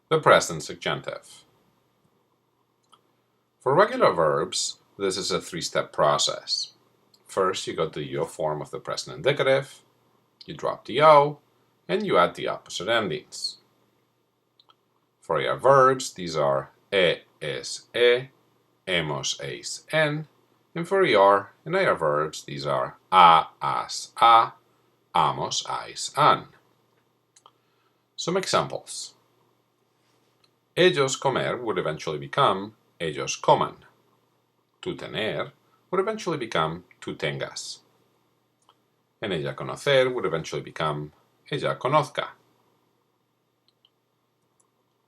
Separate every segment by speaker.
Speaker 1: The present subjunctive. For regular verbs, this is a three-step process. First, you go to the UO form of the present indicative, you drop the O, and you add the opposite endings. For AR verbs, these are es, hemos, eis, en, and for ER and AR verbs, these are as, amos, ais, an. Some examples. Ellos comer would eventually become ellos coman. Tu tener would eventually become tu tengas. And ella conocer would eventually become ella conozca.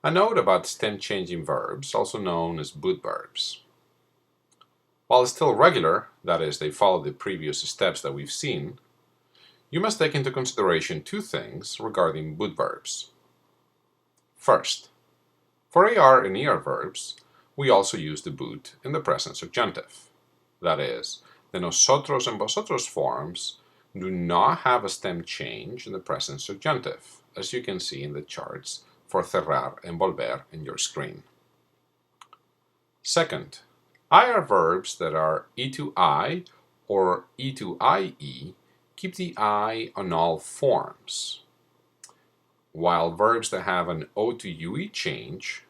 Speaker 1: A note about stem-changing verbs, also known as boot verbs. While still regular, that is, they follow the previous steps that we've seen, you must take into consideration two things regarding boot verbs. First, for AR and ER verbs, we also use the boot in the present subjunctive. That is, the nosotros and vosotros forms do not have a stem change in the present subjunctive, as you can see in the charts for cerrar and volver in your screen. Second, IR verbs that are E to I or E to IE keep the I on all forms, while verbs that have an O to UE change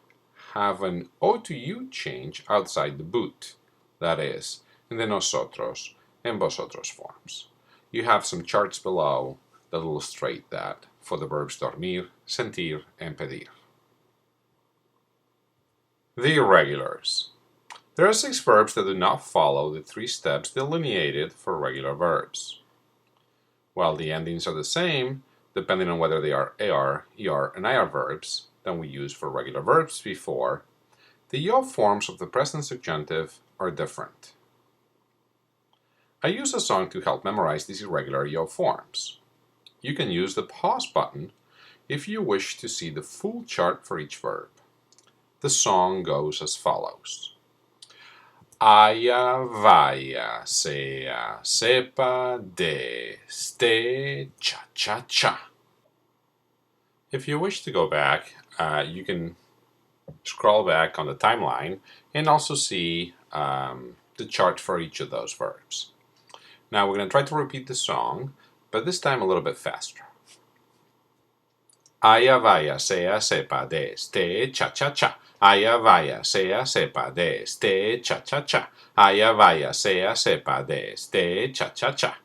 Speaker 1: have an O to U change outside the boot, that is, in the nosotros and vosotros forms. You have some charts below that illustrate that for the verbs dormir, sentir, and pedir. The irregulars. There are 6 verbs that do not follow the 3 steps delineated for regular verbs. While the endings are the same, depending on whether they are AR, ER, and IR verbs than we used for regular verbs before, the yo forms of the present subjunctive are different. I use a song to help memorize these irregular yo forms. You can use the pause button if you wish to see the full chart for each verb. The song goes as follows. Haya, vaya, sea, sepa, de, ste, cha, cha, cha. If you wish to go back, you can scroll back on the timeline and also see the chart for each of those verbs. Now we're going to try to repeat the song, but this time a little bit faster. Haya, vaya, sea, sepa, de, ste, cha, cha, cha. Haya, vaya, sea, sepa, de, ste, cha, cha, cha. Haya, vaya, sea, sepa, de, ste, cha, cha, cha.